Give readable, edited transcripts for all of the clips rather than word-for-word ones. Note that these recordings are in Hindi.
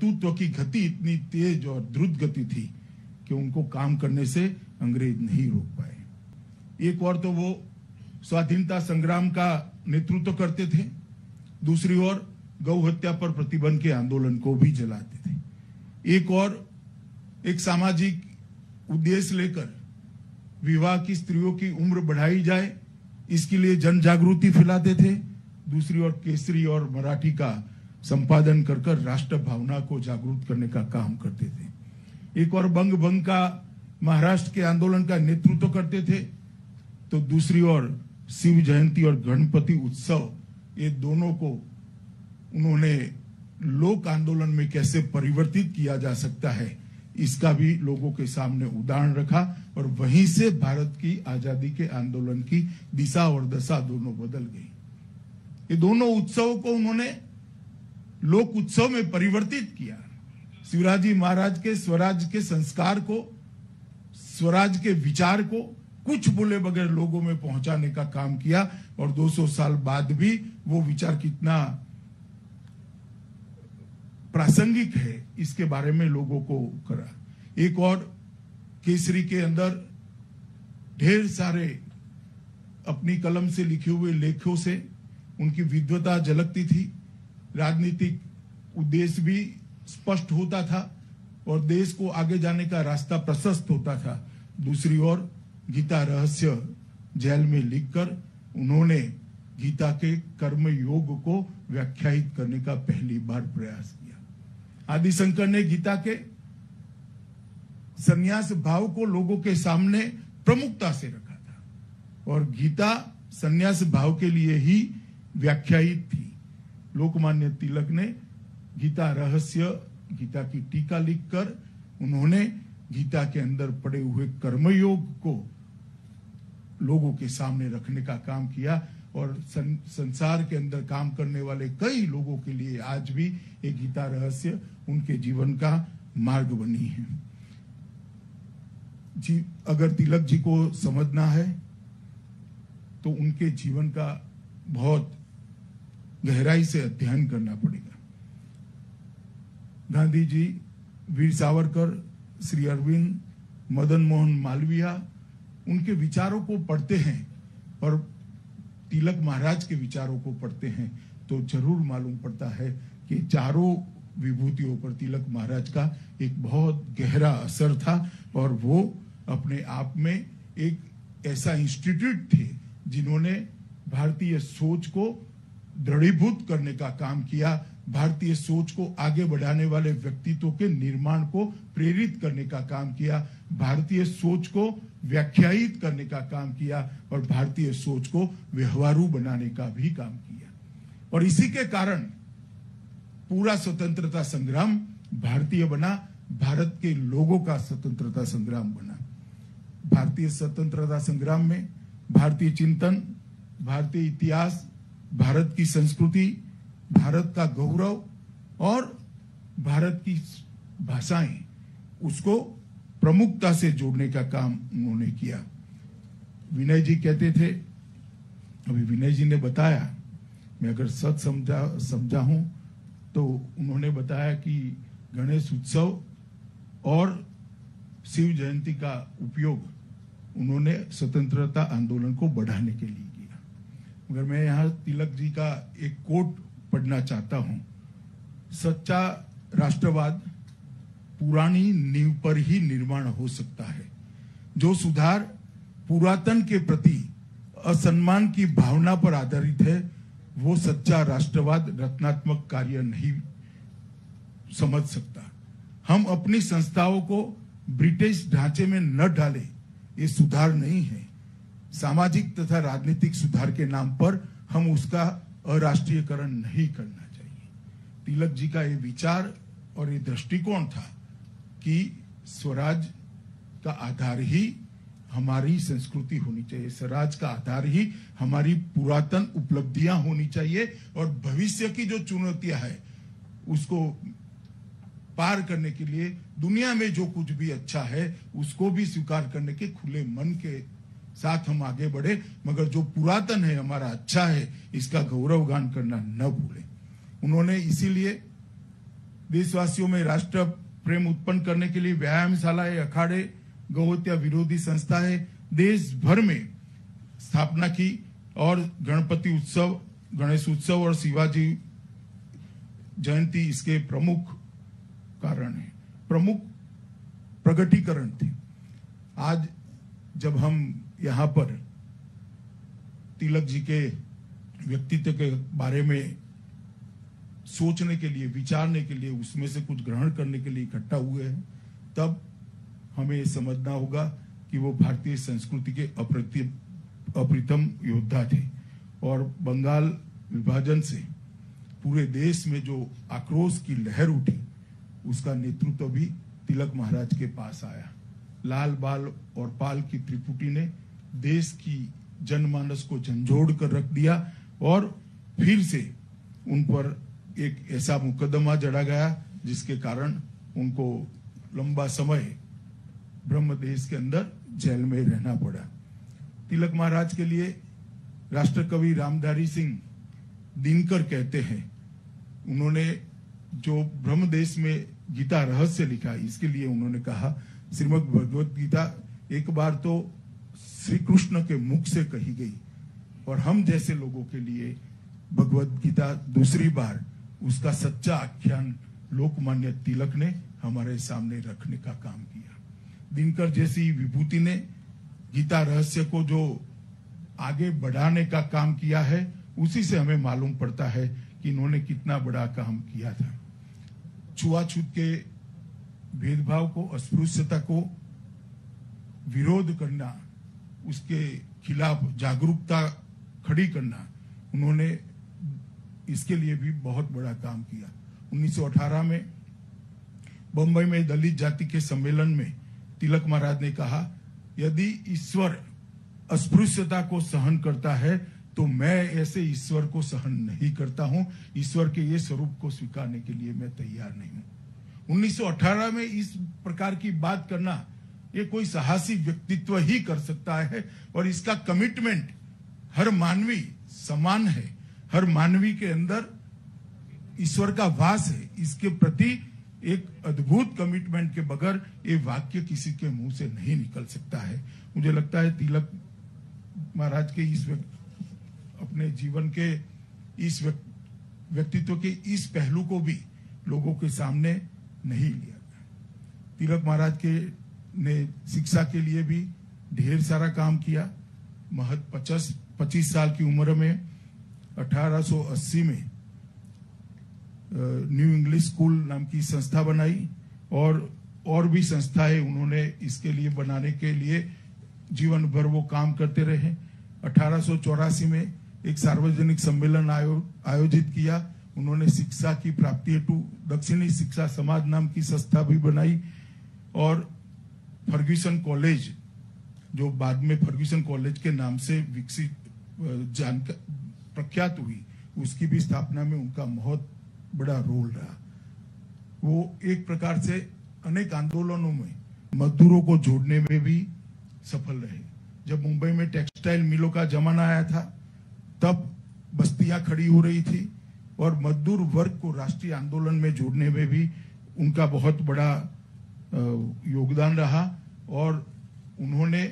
कर्तृत्व की गति इतनी तेज और द्रुत गति थी कि उनको काम करने से अंग्रेज नहीं रोक पाए। एक और तो वो स्वाधीनता संग्राम का नेतृत्व करते थे, दूसरी ओर गौ हत्या पर प्रतिबंध के आंदोलन को भी चलाते थे। एक और एक सामाजिक उद्देश्य लेकर विवाह की स्त्रियों की उम्र बढ़ाई जाए, इसके लिए जन जागृति फैलाते थे। दूसरी ओर केसरी और मराठी का संपादन कर राष्ट्र भावना को जागरूक करने का काम करते थे। एक और बंग भंग का महाराष्ट्र के आंदोलन का नेतृत्व करते थे, तो दूसरी ओर शिव जयंती और गणपति उत्सव, ये दोनों को उन्होंने लोक आंदोलन में कैसे परिवर्तित किया जा सकता है, इसका भी लोगों के सामने उदाहरण रखा और वहीं से भारत की आजादी के आंदोलन की दिशा और दशा दोनों बदल गई। ये दोनों उत्सवों को उन्होंने लोक उत्सव में परिवर्तित किया। शिवाजी महाराज के स्वराज के संस्कार को, स्वराज के विचार को कुछ बोले बगैर लोगों में पहुंचाने का काम किया और 200 साल बाद भी वो विचार कितना प्रासंगिक है इसके बारे में लोगों को करा। एक और केसरी के अंदर ढेर सारे अपनी कलम से लिखे हुए लेखों से उनकी विद्वता झलकती थी, राजनीतिक उद्देश्य भी स्पष्ट होता था और देश को आगे जाने का रास्ता प्रशस्त होता था। दूसरी ओर गीता रहस्य जेल में लिखकर उन्होंने गीता के कर्म योग को व्याख्यायित करने का पहली बार प्रयास किया। आदिशंकर ने गीता के संन्यास भाव को लोगों के सामने प्रमुखता से रखा था और गीता संन्यास भाव के लिए ही व्याख्यायित थी। लोकमान्य तिलक ने गीता रहस्य, गीता की टीका लिखकर उन्होंने गीता के अंदर पड़े हुए कर्मयोग को लोगों के सामने रखने का काम किया और संसार के अंदर काम करने वाले कई लोगों के लिए आज भी ये गीता रहस्य उनके जीवन का मार्ग बनी है। जी, अगर तिलक जी को समझना है तो उनके जीवन का बहुत गहराई से अध्ययन करना पड़ेगा। गांधी जी, वीर सावरकर, श्री अरविंद, मदन मोहन मालवीय, उनके विचारों को पढ़ते हैं और तिलक महाराज के विचारों को पढ़ते हैं तो जरूर मालूम पड़ता है कि चारों विभूतियों पर तिलक महाराज का एक बहुत गहरा असर था और वो अपने आप में एक ऐसा इंस्टीट्यूट थे जिन्होंने भारतीय सोच को दृढ़ीभूत करने का काम किया, भारतीय सोच को आगे बढ़ाने वाले व्यक्तित्व के निर्माण को प्रेरित करने का काम किया, भारतीय सोच को व्याख्यायित करने का काम किया और भारतीय सोच को व्यवहारू बनाने का भी काम किया। और इसी के कारण पूरा स्वतंत्रता संग्राम भारतीय बना, भारत के लोगों का स्वतंत्रता संग्राम बना। भारतीय स्वतंत्रता संग्राम में भारतीय चिंतन, भारतीय इतिहास, भारत की संस्कृति, भारत का गौरव और भारत की भाषाएं, उसको प्रमुखता से जोड़ने का काम उन्होंने किया। विनय जी कहते थे, अभी विनय जी ने बताया, मैं अगर सच समझा हूं तो उन्होंने बताया कि गणेश उत्सव और शिव जयंती का उपयोग उन्होंने स्वतंत्रता आंदोलन को बढ़ाने के लिए किया। मगर मैं यहाँ तिलक जी का एक कोट पढ़ना चाहता हूं। सच्चा राष्ट्रवाद पुरानी नींव पर ही निर्माण हो सकता है। जो सुधार पुरातन के प्रति असम्मान की भावना पर आधारित है, वो सच्चा राष्ट्रवाद रचनात्मक कार्य नहीं समझ सकता। हम अपनी संस्थाओं को ब्रिटिश ढांचे में न डालें, ये सुधार नहीं है। सामाजिक तथा राजनीतिक सुधार के नाम पर हम उसका अराष्ट्रीयकरण नहीं करना चाहिए। तिलक जी का ये विचार और ये दृष्टिकोण था कि स्वराज का आधार ही हमारी संस्कृति होनी चाहिए, स्वराज का आधार ही हमारी पुरातन उपलब्धियां होनी चाहिए और भविष्य की जो चुनौतियां है उसको पार करने के लिए दुनिया में जो कुछ भी अच्छा है उसको भी स्वीकार करने के खुले मन के साथ हम आगे बढ़े, मगर जो पुरातन है हमारा अच्छा है इसका गौरवगान करना न भूलें। उन्होंने इसीलिए देशवासियों में राष्ट्र प्रेम उत्पन्न करने के लिए व्यायामशालाएं, अखाड़े, गौहत्या विरोधी संस्थाएं देश भर में स्थापना की और गणपति उत्सव, गणेश उत्सव और शिवाजी जयंती इसके प्रमुख कारण है, प्रमुख प्रगटीकरण थे। आज जब हम यहाँ पर तिलक जी के व्यक्तित्व के बारे में सोचने के लिए, विचारने के लिए, उसमें से कुछ ग्रहण करने के लिए इकट्ठा हुए हैं, तब हमें ये समझना होगा कि वो भारतीय संस्कृति के अप्रतिम योद्धा थे और बंगाल विभाजन से पूरे देश में जो आक्रोश की लहर उठी उसका नेतृत्व भी तिलक महाराज के पास आया। लाल, बाल और पाल की त्रिपुटी ने देश की जनमानस को झंझोड़ कर रख दिया और फिर से उन पर एक ऐसा मुकदमा जड़ा गया जिसके कारण उनको लंबा समय ब्रह्मदेश के अंदर जेल में रहना पड़ा। तिलक महाराज के लिए राष्ट्रकवि रामधारी सिंह दिनकर कहते हैं, उन्होंने जो ब्रह्मदेश में गीता रहस्य लिखा, इसके लिए उन्होंने कहा, श्रीमद् भगवत गीता एक बार तो श्री कृष्ण के मुख से कही गई और हम जैसे लोगों के लिए भगवत गीता दूसरी बार उसका सच्चा आख्यान लोकमान्य तिलक ने हमारे सामने रखने का काम किया। दिनकर जैसी विभूति ने गीता रहस्य को जो आगे बढ़ाने का काम किया है, उसी से हमें मालूम पड़ता है कि इन्होंने कितना बड़ा काम किया था। छुआछूत के भेदभाव को, अस्पृश्यता को विरोध करना, उसके खिलाफ जागरूकता खड़ी करना, उन्होंने इसके लिए भी बहुत बड़ा काम किया। 1918 में बंबई में दलित जाति के सम्मेलन में तिलक महाराज ने कहा, यदि ईश्वर अस्पृश्यता को सहन करता है तो मैं ऐसे ईश्वर को सहन नहीं करता हूं। ईश्वर के ये स्वरूप को स्वीकारने के लिए मैं तैयार नहीं हूं। 1918 में इस प्रकार की बात करना, ये कोई साहसी व्यक्तित्व ही कर सकता है और इसका कमिटमेंट हर मानवी समान है, हर मानवी के अंदर ईश्वर का वास है, इसके प्रति एक अद्भुत कमिटमेंट के बगैर ये वाक्य किसी के मुंह से नहीं निकल सकता है। मुझे लगता है तिलक महाराज के इस अपने जीवन के इस व्यक्तित्व के इस पहलू को भी लोगों के सामने नहीं लिया गया। तिलक महाराज के ने शिक्षा के लिए भी ढेर सारा काम किया। महज 25 साल की उम्र में 1880 में न्यू इंग्लिश स्कूल नाम की संस्था बनाई और भी संस्थाएं उन्होंने इसके लिए बनाने के लिए जीवन भर वो काम करते रहे। 1884 में एक सार्वजनिक सम्मेलन आयोजित किया। उन्होंने शिक्षा की प्राप्ति हेतु दक्षिणी शिक्षा समाज नाम की संस्था भी बनाई और फर्ग्यूसन कॉलेज, जो बाद में फर्ग्यूसन कॉलेज के नाम से विकसित प्रख्यात हुई, उसकी भी स्थापना में उनका बहुत बड़ा रोल रहा। वो एक प्रकार से अनेक आंदोलनों में मजदूरों को जोड़ने में भी सफल रहे। जब मुंबई में टेक्सटाइल मिलों का जमाना आया था, तब बस्तियां खड़ी हो रही थी और मजदूर वर्ग को राष्ट्रीय आंदोलन में जोड़ने में भी उनका बहुत बड़ा योगदान रहा और उन्होंने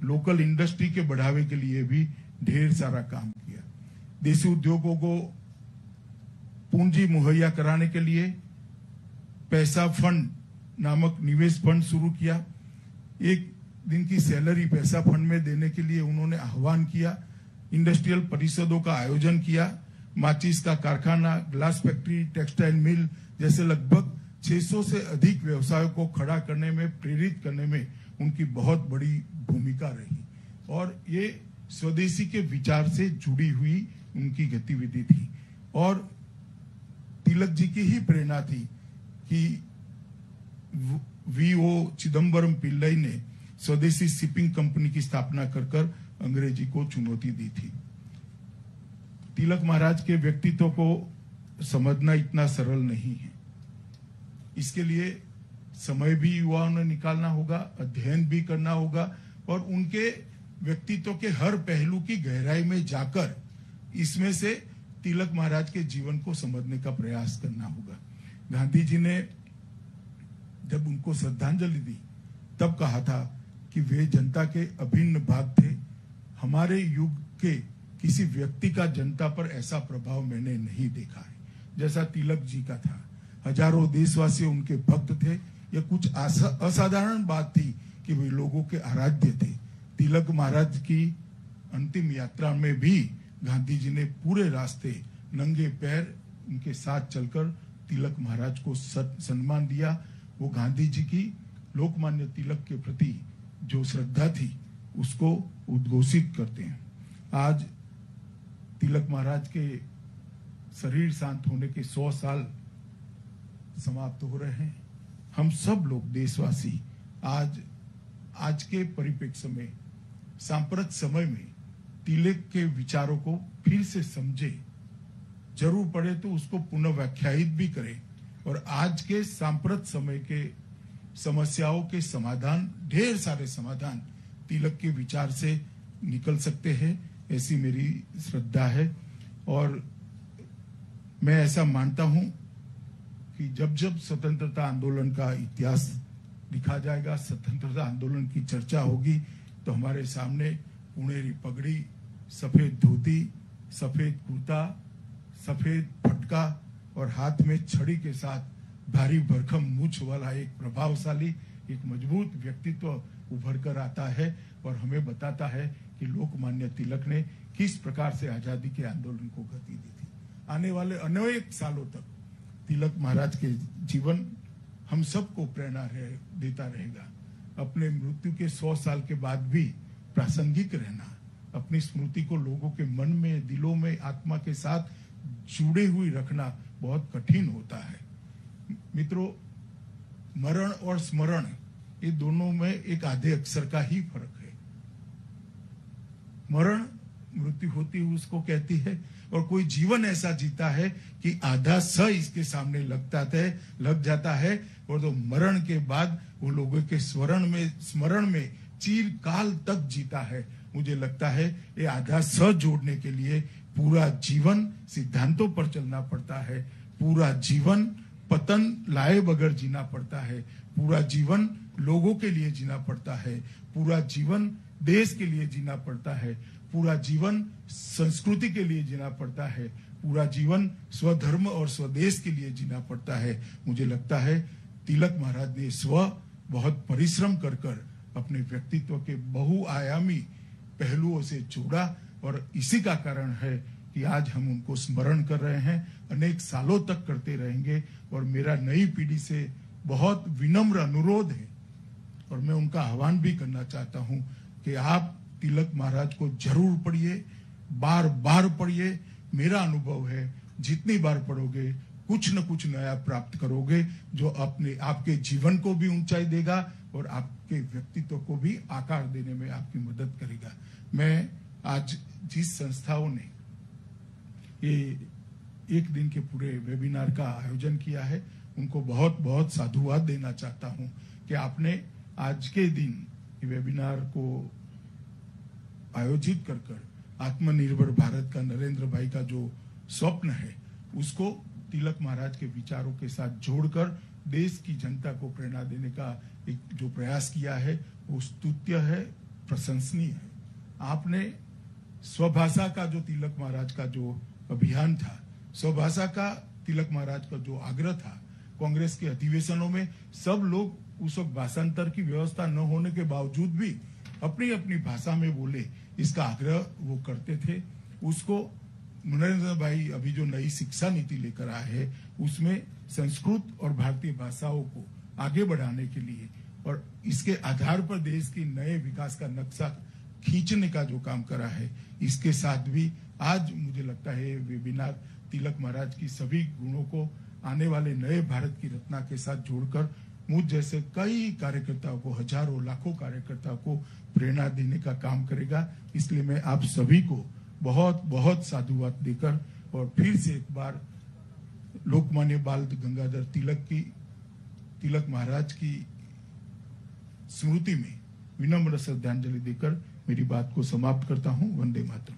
लोकल इंडस्ट्री के बढ़ावे के लिए भी ढेर सारा काम किया। देसी उद्योगों को पूंजी मुहैया कराने के लिए पैसा फंड नामक निवेश फंड शुरू किया। एक दिन की सैलरी पैसा फंड में देने के लिए उन्होंने आह्वान किया। इंडस्ट्रियल परिषदों का आयोजन किया। माचिस का कारखाना, ग्लास फैक्ट्री, टेक्सटाइल मिल जैसे लगभग 600 से अधिक व्यवसायों को खड़ा करने में, प्रेरित करने में उनकी बहुत बड़ी भूमिका रही और ये स्वदेशी के विचार से जुड़ी हुई उनकी गतिविधि थी। और तिलक जी की ही प्रेरणा थी कि वीओ चिदम्बरम पिल्लई ने स्वदेशी शिपिंग कंपनी की स्थापना कर अंग्रेजी को चुनौती दी थी। तिलक महाराज के व्यक्तित्व को समझना इतना सरल नहीं है। इसके लिए समय भी युवाओं ने निकालना होगा, अध्ययन भी करना होगा और उनके व्यक्तित्व के हर पहलू की गहराई में जाकर इसमें से तिलक महाराज के जीवन को समझने का प्रयास करना होगा। गांधी जी ने जब उनको श्रद्धांजलि दी तब कहा था कि वे जनता के अभिन्न भाग थे। हमारे युग के किसी व्यक्ति का जनता पर ऐसा प्रभाव मैंने नहीं देखा है जैसा तिलक जी का था। हजारों देशवासी उनके भक्त थे। यह कुछ असाधारण बात थी कि वे लोगों के आराध्य थे। तिलक महाराज की अंतिम यात्रा में भी गांधी जी ने पूरे रास्ते नंगे पैर उनके साथ चलकर तिलक महाराज को सम्मान दिया। वो गांधी जी की लोकमान्य तिलक के प्रति जो श्रद्धा थी उसको उद्घोषित करते हैं। आज तिलक महाराज के शरीर शांत होने के 100 साल समाप्त हो रहे हैं। हम सब लोग देशवासी आज के परिप्रेक्ष्य में, सांप्रत समय में तिलक के विचारों को फिर से समझे, जरूर पड़े तो उसको पुनः व्याख्यायित भी करें और आज के सांप्रत समय के समस्याओं के समाधान, ढेर सारे समाधान तिलक के विचार से निकल सकते हैं, ऐसी मेरी श्रद्धा है। और मैं ऐसा मानता हूं कि जब जब स्वतंत्रता आंदोलन का इतिहास लिखा जाएगा, स्वतंत्रता आंदोलन की चर्चा होगी, तो हमारे सामने पुणेरी पगड़ी, सफेद धोती, सफेद कुर्ता, सफेद फटका और हाथ में छड़ी के साथ भारी भरकम मूछ वाला एक प्रभावशाली, एक मजबूत व्यक्तित्व उभर कर आता है और हमें बताता है कि लोकमान्य तिलक ने किस प्रकार से आजादी के आंदोलन को गति दी थी। आने वाले अनेक सालों तक तिलक महाराज के जीवन हम सबको प्रेरणा देता रहेगा। अपने मृत्यु के 100 साल के बाद भी प्रासंगिक रहना, अपनी स्मृति को लोगों के मन में, दिलों में, आत्मा के साथ जुड़े हुई रखना बहुत कठिन होता है। मित्रों, मरण और स्मरण ये दोनों में एक आधे अक्षर का ही फर्क है। मरण मृत्यु होती है उसको कहती है, और कोई जीवन ऐसा जीता है कि आधा स इसके सामने लग जाता है, और तो मरण के बाद वो लोगों के स्मरण में चिरकाल तक जीता है। मुझे लगता है ये आधा स जोड़ने के लिए पूरा जीवन सिद्धांतों पर चलना पड़ता है, पूरा जीवन पतन लाए बगैर जीना पड़ता है, पूरा जीवन लोगों के लिए जीना पड़ता है, पूरा जीवन देश के लिए जीना पड़ता है, पूरा जीवन संस्कृति के लिए जीना पड़ता है, पूरा जीवन स्वधर्म और स्वदेश के लिए जीना पड़ता है। मुझे लगता है तिलक महाराज ने बहुत परिश्रम कर अपने व्यक्तित्व के बहुआयामी पहलुओं से जोड़ा, और इसी का कारण है कि आज हम उनको स्मरण कर रहे हैं, अनेक सालों तक करते रहेंगे। और मेरा नई पीढ़ी से बहुत विनम्र अनुरोध है, और मैं उनका आह्वान भी करना चाहता हूं कि आप तिलक महाराज को जरूर पढ़िए, बार बार पढ़िए। मेरा अनुभव है जितनी बार पढ़ोगे कुछ न कुछ नया प्राप्त करोगे, जो आपके जीवन को भी ऊंचाई देगा और आपके व्यक्तित्व को भी आकार देने में आपकी मदद करेगा। मैं आज जिस संस्थाओं ने ये एक दिन के पूरे वेबिनार का आयोजन किया है, उनको बहुत बहुत साधुवाद देना चाहता हूं कि आपने आज के दिन वेबिनार को आयोजित कर आत्मनिर्भर भारत का नरेंद्र भाई का जो स्वप्न है उसको तिलक महाराज के विचारों के साथ जोड़कर देश की जनता को प्रेरणा देने का एक जो प्रयास किया है वो स्तुत्य है, प्रशंसनीय है। आपने स्वभाषा का जो तिलक महाराज का जो अभियान था, स्वभाषा का तिलक महाराज का जो आग्रह था, कांग्रेस के अधिवेशनों में सब लोग उस वक्त भाषांतर की व्यवस्था न होने के बावजूद भी अपनी अपनी भाषा में बोले, इसका आग्रह वो करते थे। उसको नरेंद्र भाई अभी जो नई शिक्षा नीति लेकर आए हैं उसमें संस्कृत और भारतीय भाषाओं को आगे बढ़ाने के लिए और इसके आधार पर देश की नए विकास का नक्शा खींचने का जो काम करा है, इसके साथ भी आज मुझे लगता है वेबिनार तिलक महाराज की सभी गुणों को आने वाले नए भारत की रचना के साथ जोड़कर मुझ जैसे कई कार्यकर्ताओं को, हजारों लाखों कार्यकर्ताओं को प्रेरणा देने का काम करेगा। इसलिए मैं आप सभी को बहुत बहुत साधुवाद देकर और फिर से एक बार लोकमान्य बाल गंगाधर तिलक महाराज की स्मृति में विनम्र श्रद्धांजलि देकर मेरी बात को समाप्त करता हूं। वंदे मातरम।